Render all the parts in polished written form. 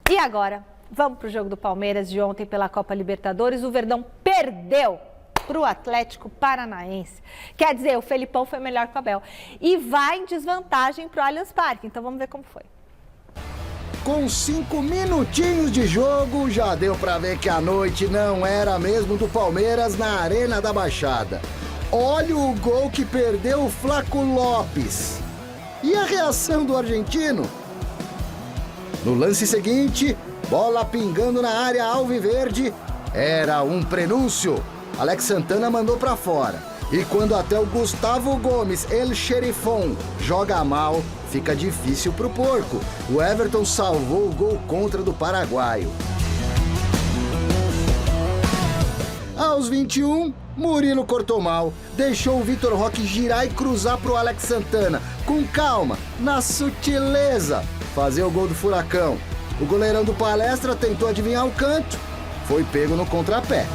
E agora, vamos para o jogo do Palmeiras de ontem pela Copa Libertadores. O Verdão perdeu para o Atlético Paranaense. Quer dizer, o Felipão foi melhor que o Abel. E vai em desvantagem para o Allianz Parque. Então vamos ver como foi. Com 5 minutinhos de jogo, já deu para ver que a noite não era mesmo do Palmeiras na Arena da Baixada. Olha o gol que perdeu o Flaco Lopes. E a reação do argentino? No lance seguinte, bola pingando na área alviverde, era um prenúncio. Alex Santana mandou para fora. E quando até o Gustavo Gomes, El Xerifão, joga mal, fica difícil pro porco. O Everton salvou o gol contra do paraguaio. Aos 21, Murilo cortou mal, deixou o Vitor Roque girar e cruzar pro Alex Santana. Com calma, na sutileza, fazer o gol do Furacão. O goleirão do Palestra tentou adivinhar o canto, foi pego no contrapé.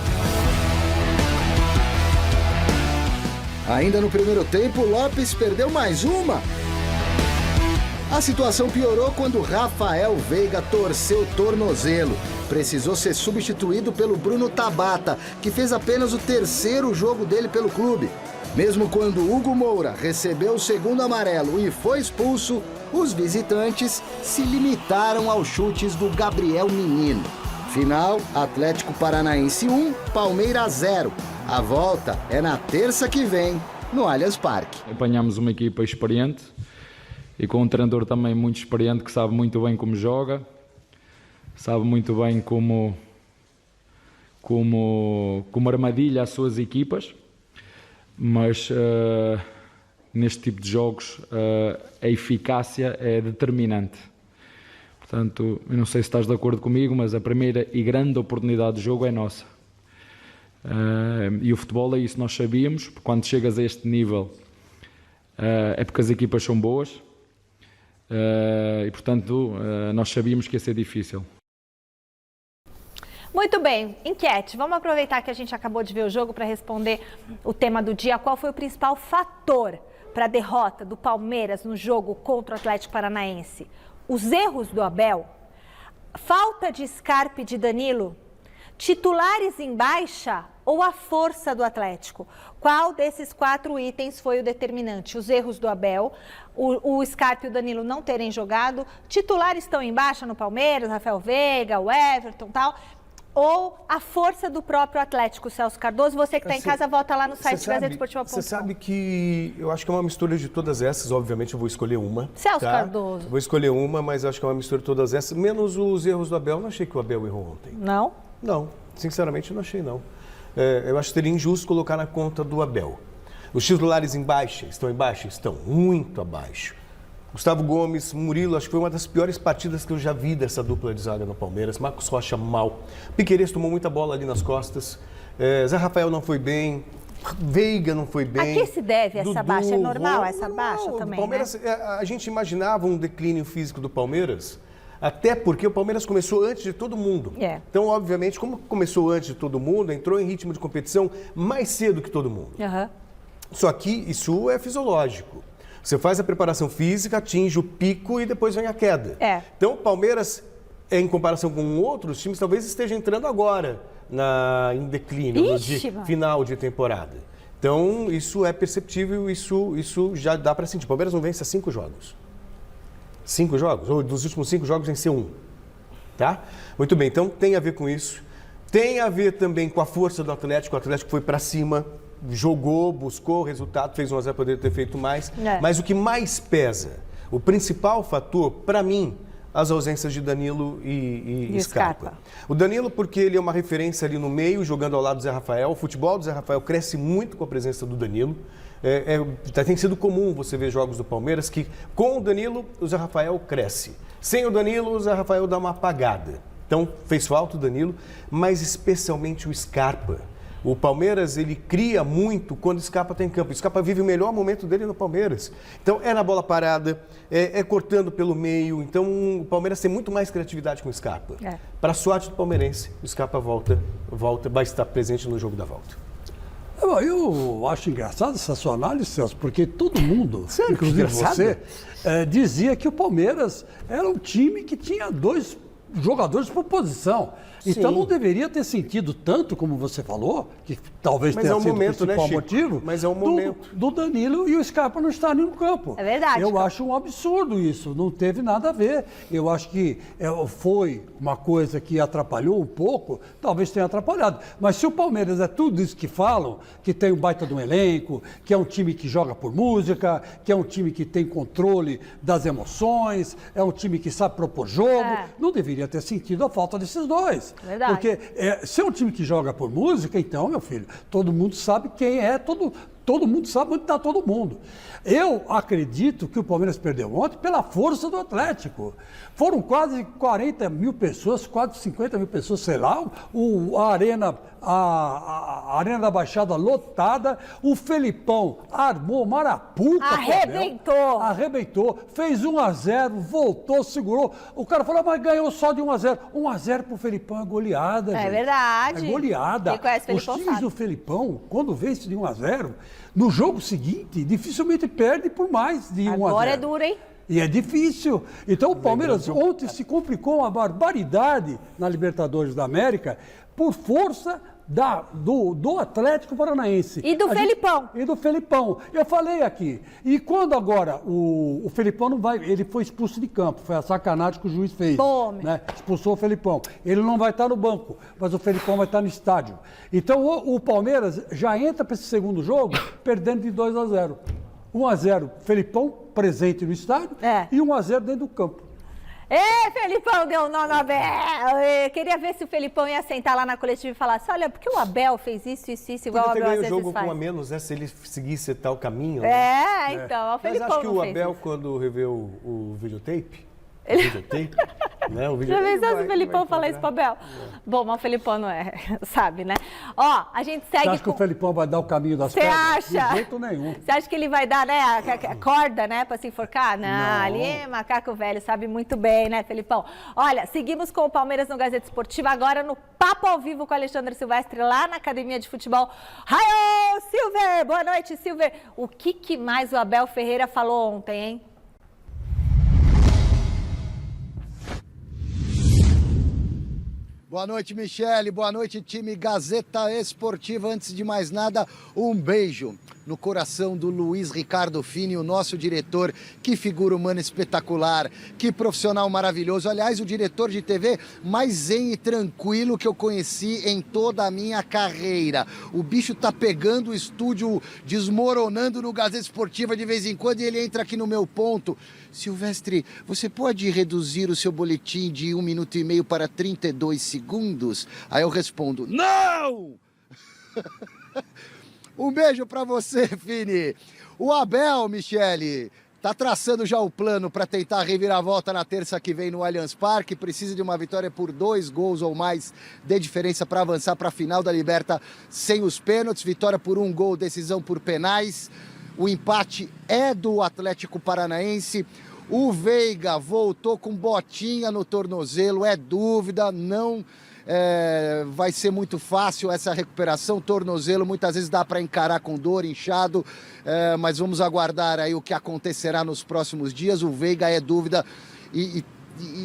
Ainda no primeiro tempo, Lopes perdeu mais uma. A situação piorou quando Rafael Veiga torceu o tornozelo. Precisou ser substituído pelo Bruno Tabata, que fez apenas o terceiro jogo dele pelo clube. Mesmo quando Hugo Moura recebeu o segundo amarelo e foi expulso, os visitantes se limitaram aos chutes do Gabriel Menino. Final, Atlético Paranaense 1, Palmeiras 0. A volta é na terça que vem, no Allianz Parque. Apanhamos uma equipa experiente e com um treinador também muito experiente que sabe muito bem como joga, sabe muito bem como armadilha as suas equipas, mas neste tipo de jogos a eficácia é determinante. Portanto, eu não sei se estás de acordo comigo, mas a primeira e grande oportunidade de jogo é nossa. E o futebol é isso, nós sabíamos, quando chegas a este nível é porque as equipas são boas e portanto nós sabíamos que ia ser difícil. Muito bem, enquete. Vamos aproveitar que a gente acabou de ver o jogo para responder o tema do dia. Qual foi o principal fator para a derrota do Palmeiras no jogo contra o Atlético Paranaense? Os erros do Abel? Falta de Scarpa e de Danilo? Titulares em baixa ou a força do Atlético? Qual desses 4 itens foi o determinante? Os erros do Abel, o Scarpa e o Danilo não terem jogado, titulares estão em baixa no Palmeiras, Rafael Veiga, o Everton e tal, ou a força do próprio Atlético, Celso Cardoso? Você que está em casa, volta lá no site gazetesportiva.com. Você sabe que eu acho que é uma mistura de todas essas, obviamente eu vou escolher uma. Celso Cardoso. Vou escolher uma, mas eu acho que é uma mistura de todas essas, menos os erros do Abel. Eu não achei que o Abel errou ontem. Não? Não, sinceramente eu não achei não. Eu acho que seria injusto colocar na conta do Abel. Os titulares em baixa, estão em baixa? Estão muito abaixo. Gustavo Gomes, Murilo, acho que foi uma das piores partidas que eu já vi dessa dupla de zaga no Palmeiras. Marcos Rocha mal. Piquerez tomou muita bola ali nas costas. Zé Rafael não foi bem. Veiga não foi bem. A que se deve essa baixa? É normal essa baixa também, Palmeiras, né? A gente imaginava um declínio físico do Palmeiras, até porque o Palmeiras começou antes de todo mundo. Então, obviamente, como começou antes de todo mundo, entrou em ritmo de competição mais cedo que todo mundo. Só que isso é fisiológico. Você faz a preparação física, atinge o pico e depois vem a queda. Então, o Palmeiras, em comparação com outros times, talvez esteja entrando agora em declínio, no final de temporada. Então, isso é perceptível, isso já dá para sentir. O Palmeiras não vence há 5 jogos. 5 jogos? Ou dos últimos 5 jogos venceu 1. Tá? Muito bem, então tem a ver com isso. Tem a ver também com a força do Atlético. O Atlético foi para cima, jogou, buscou o resultado, fez 1-0, poderia ter feito mais. Mas o que mais pesa, o principal fator, para mim, as ausências de Danilo e Scarpa. O Danilo, porque ele é uma referência ali no meio, jogando ao lado do Zé Rafael. O futebol do Zé Rafael cresce muito com a presença do Danilo. Tem sido comum você ver jogos do Palmeiras que, com o Danilo, o Zé Rafael cresce. Sem o Danilo, o Zé Rafael dá uma apagada. Então, fez falta o Danilo, mas especialmente o Scarpa. O Palmeiras, ele cria muito quando o Scarpa está em campo. O Scarpa vive o melhor momento dele no Palmeiras. Então, é na bola parada, é cortando pelo meio. Então, o Palmeiras tem muito mais criatividade com o Scarpa. Para a sorte do palmeirense, o Scarpa vai estar presente no jogo da volta. Eu acho engraçado essa sua análise, Celso, porque todo mundo, Sério, inclusive você, dizia que o Palmeiras era um time que tinha 2 jogadores por posição. Então não deveria ter sentido tanto, como você falou, que talvez tenha sido o principal motivo, do Danilo e o Scarpa não estarem no campo. É verdade. Eu acho um absurdo isso, não teve nada a ver. Eu acho que foi uma coisa que atrapalhou um pouco, talvez tenha atrapalhado. Mas se o Palmeiras é tudo isso que falam, que tem um baita de um elenco, que é um time que joga por música, que é um time que tem controle das emoções, é um time que sabe propor jogo, não deveria ter sentido a falta desses dois. Verdade. Porque se é um time que joga por música, então, meu filho, todo mundo sabe quem é, todo mundo sabe onde está todo mundo. Eu acredito que o Palmeiras perdeu ontem pela força do Atlético. Foram quase 40 mil pessoas, quase 50 mil pessoas, sei lá, a Arena da Baixada lotada, o Felipão armou Marapuca. Arrebentou, fez 1-0, voltou, segurou. O cara falou, mas ganhou só de 1-0. 1-0 pro Felipão é goleada, gente. É verdade. É goleada. Quem conhece o Felipão Os times do Felipão, quando vence de 1-0, no jogo seguinte, dificilmente perde por mais de 1-0. Agora é duro, hein? E é difícil. Então o Palmeiras ontem se complicou uma barbaridade na Libertadores da América por força do Atlético Paranaense. E do Felipão. E do Felipão. Eu falei aqui. E quando agora o Felipão não vai, ele foi expulso de campo, foi a sacanagem que o juiz fez. Né? Expulsou o Felipão. Ele não vai estar no banco, mas o Felipão vai estar no estádio. Então o Palmeiras já entra para esse segundo jogo perdendo de 2-0. 1-0, Felipão presente no estádio e 1-0 dentro do campo. Felipão deu um nó no Abel. Eu queria ver se o Felipão ia sentar lá na coletiva e falar assim, olha, porque o Abel fez isso, igual o Abel às vezes faz. Podia ter ganho o jogo com a menos, se ele seguisse tal caminho. Então, o Felipão Mas acho que o Abel, isso. Quando reveu o videotape, né? Já pensou se o Felipão falar isso pro Abel? Bom, mas o Felipão não sabe, né? Ó, a gente segue. Você acha que o Felipão vai dar o caminho das pedras? Você acha? De jeito nenhum. Você acha que ele vai dar, né, a corda, né, pra se enforcar? Não, ali é macaco velho, sabe muito bem, né, Felipão? Olha, seguimos com o Palmeiras no Gazeta Esportiva, agora no Papo ao Vivo com o Alexandre Silvestre, lá na Academia de Futebol. Raio, Silver! Boa noite, Silver! O que mais o Abel Ferreira falou ontem, hein? Boa noite, Michele. Boa noite, time Gazeta Esportiva. Antes de mais nada, um beijo no coração do Luiz Ricardo Fini, o nosso diretor. Que figura humana espetacular, que profissional maravilhoso. Aliás, o diretor de TV mais zen e tranquilo que eu conheci em toda a minha carreira. O bicho tá pegando o estúdio, desmoronando no Gazeta Esportiva de vez em quando e ele entra aqui no meu ponto. Silvestre, você pode reduzir o seu boletim de 1 minuto e meio para 32 segundos? Aí eu respondo, não! Um beijo para você, Fini. O Abel, Michele, tá traçando já o plano para tentar revirar a volta na terça que vem no Allianz Parque. Precisa de uma vitória por 2 gols ou mais de diferença para avançar para a final da Liberta sem os pênaltis. Vitória por 1 gol, decisão por penais. O empate é do Atlético Paranaense. O Veiga voltou com botinha no tornozelo, é dúvida, não vai ser muito fácil essa recuperação. Tornozelo muitas vezes dá para encarar com dor, inchado, mas vamos aguardar aí o que acontecerá nos próximos dias. O Veiga é dúvida e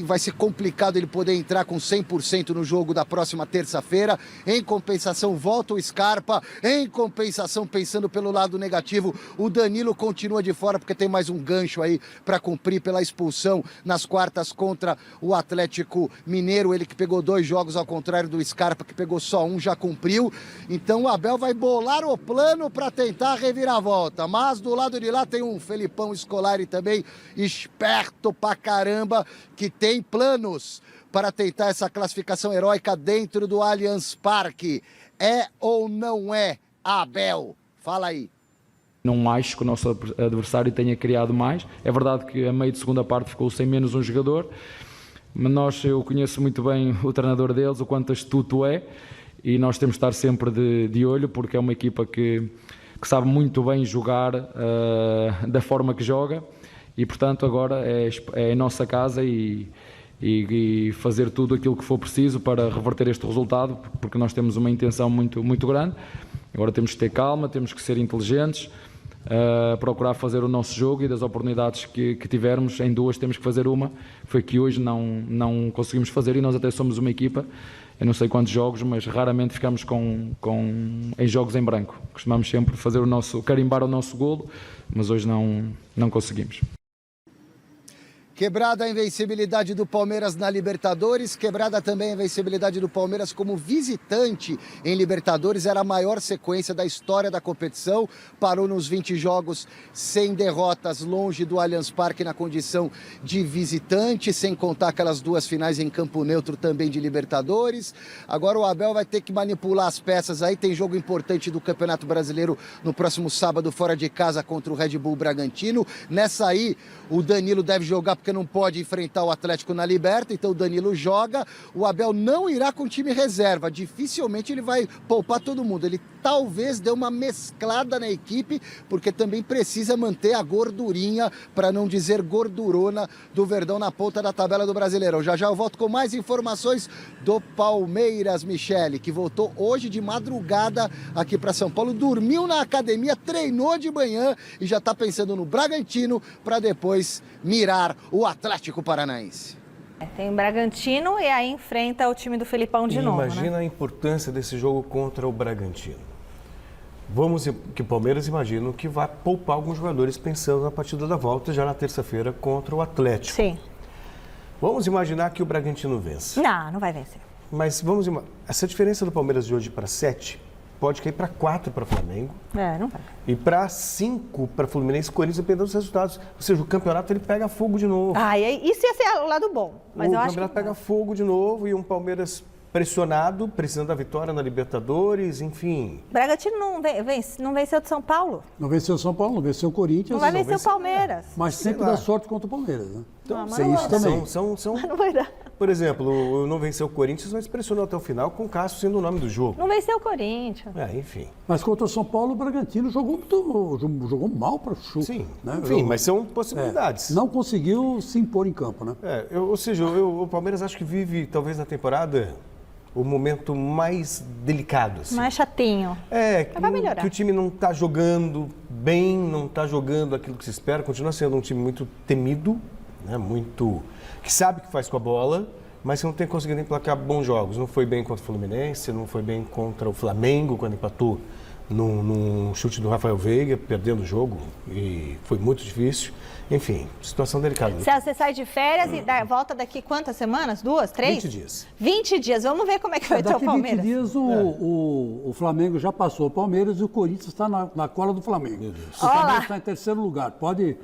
vai ser complicado ele poder entrar com 100% no jogo da próxima terça-feira. Em compensação, volta o Scarpa. Em compensação, pensando pelo lado negativo, o Danilo continua de fora porque tem mais um gancho aí para cumprir pela expulsão nas quartas contra o Atlético Mineiro. Ele que pegou 2 jogos ao contrário do Scarpa, que pegou só 1, já cumpriu. Então o Abel vai bolar o plano para tentar revirar a volta. Mas do lado de lá tem um Felipão Scolari também, esperto pra caramba, que tem planos para tentar essa classificação heróica dentro do Allianz Parque. É ou não é, Abel? Fala aí. Não acho que o nosso adversário tenha criado mais. É verdade que a meio de segunda parte ficou sem menos um jogador, mas eu conheço muito bem o treinador deles, o quanto astuto é, e nós temos de estar sempre de olho, porque é uma equipa que sabe muito bem jogar da forma que joga. E, portanto, agora é a nossa casa e fazer tudo aquilo que for preciso para reverter este resultado, porque nós temos uma intenção muito, muito grande. Agora temos que ter calma, temos que ser inteligentes, procurar fazer o nosso jogo, e das oportunidades que tivermos, em 2 temos que fazer uma. Foi que hoje não conseguimos fazer, e nós até somos uma equipa, eu não sei quantos jogos, mas raramente ficamos em jogos em branco. Costumamos sempre carimbar o nosso golo, mas hoje não conseguimos. Quebrada a invencibilidade do Palmeiras na Libertadores, quebrada também a invencibilidade do Palmeiras como visitante em Libertadores. Era a maior sequência da história da competição. Parou nos 20 jogos sem derrotas, longe do Allianz Parque na condição de visitante, sem contar aquelas 2 finais em campo neutro também de Libertadores. Agora o Abel vai ter que manipular as peças aí. Tem jogo importante do Campeonato Brasileiro no próximo sábado, fora de casa, contra o Red Bull Bragantino. Nessa aí, o Danilo deve jogar porque não pode enfrentar o Atlético na Liberta, então o Danilo joga. O Abel não irá com time reserva, dificilmente ele vai poupar todo mundo. Ele talvez dê uma mesclada na equipe, porque também precisa manter a gordurinha, para não dizer gordurona, do Verdão na ponta da tabela do Brasileirão. Já eu volto com mais informações do Palmeiras, Michele, que voltou hoje de madrugada aqui para São Paulo, dormiu na academia, treinou de manhã e já está pensando no Bragantino para depois mirar o Atlético Paranaense. Tem o Bragantino e aí enfrenta o time do Felipão de novo. Imagina a importância desse jogo contra o Bragantino. Que o Palmeiras imagina que vai poupar alguns jogadores pensando na partida da volta já na terça-feira contra o Atlético. Sim. Vamos imaginar que o Bragantino vence. Não vai vencer. Mas essa diferença do Palmeiras de hoje para 7 pode cair para 4 para o Flamengo. Não vai. E para 5 para Fluminense e Corinthians, dependendo dos resultados. Ou seja, o campeonato ele pega fogo de novo. Isso ia ser o lado bom. Mas o eu acho campeonato que pega fogo de novo, e um Palmeiras pressionado, precisando da vitória na Libertadores, enfim. Bragantino não venceu de São Paulo. Não venceu o São Paulo, não venceu o Corinthians. Não vai vencer o Palmeiras. Mas sempre dá sorte contra o Palmeiras, né? Então, tem isso também. Mas não vai dar. Por exemplo, o não venceu o Corinthians, mas pressionou até o final, com o Cássio sendo o nome do jogo. Não venceu o Corinthians. Enfim. Mas contra o São Paulo, o Bragantino jogou mal para o chute. Sim, né? Enfim, mas são possibilidades. Não conseguiu se impor em campo, né? Ou seja, o Palmeiras acho que vive, talvez na temporada, o momento mais delicado. Assim. Mais chatinho. Vai melhorar. Que o time não está jogando bem, não está jogando aquilo que se espera, continua sendo um time muito temido, né? Que sabe o que faz com a bola, mas que não tem conseguido emplacar bons jogos. Não foi bem contra o Fluminense, não foi bem contra o Flamengo, quando empatou num chute do Rafael Veiga, perdendo o jogo, e foi muito difícil. Enfim, situação delicada. Você sai de férias e volta daqui quantas semanas? 2, 3? 20 dias. 20 dias. Vamos ver como é que vai estar o Palmeiras. Daqui 20 dias o Flamengo já passou o Palmeiras e o Corinthians está na cola do Flamengo. Meu Deus. O Palmeiras está em terceiro lugar. Pode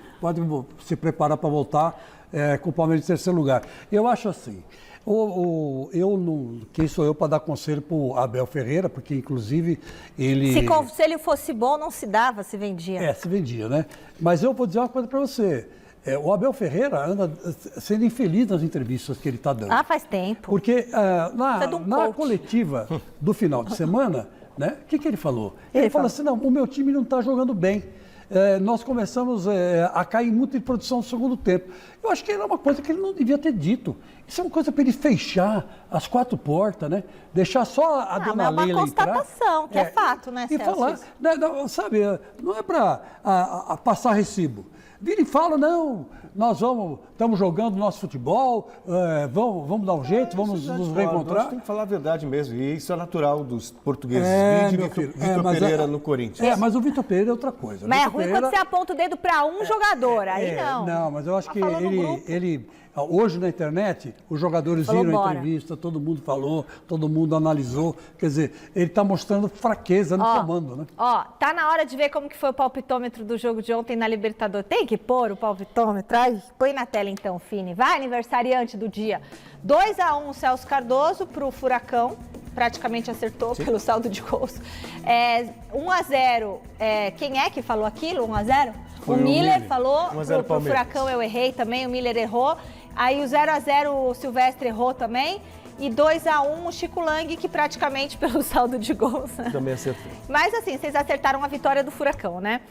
se preparar para voltar com o Palmeiras em terceiro lugar. Eu acho assim, quem sou eu para dar conselho para o Abel Ferreira, porque inclusive ele... Se conselho fosse bom, não se dava, se vendia. Se vendia, né? Mas eu vou dizer uma coisa para você. O Abel Ferreira anda sendo infeliz nas entrevistas que ele está dando. Faz tempo. Porque na coletiva do final de semana, né? O que ele falou? Ele falou assim, não, o meu time não está jogando bem. Nós começamos a cair muito em produção no segundo tempo. Eu acho que era uma coisa que ele não devia ter dito. Isso é uma coisa para ele fechar as 4 portas, né? Deixar só a dona Leila entrar. É uma constatação, que é fato, né, e Celso? Falar, sabe, não é para passar recibo. Vira e fala, não, nós estamos jogando nosso futebol, vamos dar um jeito, vamos nos reencontrar. Nós tem que falar a verdade mesmo, e isso é natural dos portugueses. Vitor Pereira no Corinthians. Mas o Vitor Pereira é outra coisa. Mas é ruim quando você aponta o dedo para um jogador, aí não. Não, mas eu acho que ele hoje na internet, os jogadores viram a entrevista, todo mundo falou, todo mundo analisou. Quer dizer, ele está mostrando fraqueza no comando, né? Tá na hora de ver como que foi o palpitômetro do jogo de ontem na Libertadores. Tem que pôr o palpitômetro? Põe na tela então, Fini. Vai, aniversariante do dia. 2-1 Celso Cardoso para o Furacão. Praticamente acertou pelo saldo de gols. 1-0. Quem é que falou aquilo? 1-0? O Miller falou. Pro Furacão eu errei também, o Miller errou. Aí o 0-0 o Silvestre errou também. E 2-1 o Chico Lang, que praticamente pelo saldo de gols. Também acertou. Mas assim, vocês acertaram a vitória do Furacão, né?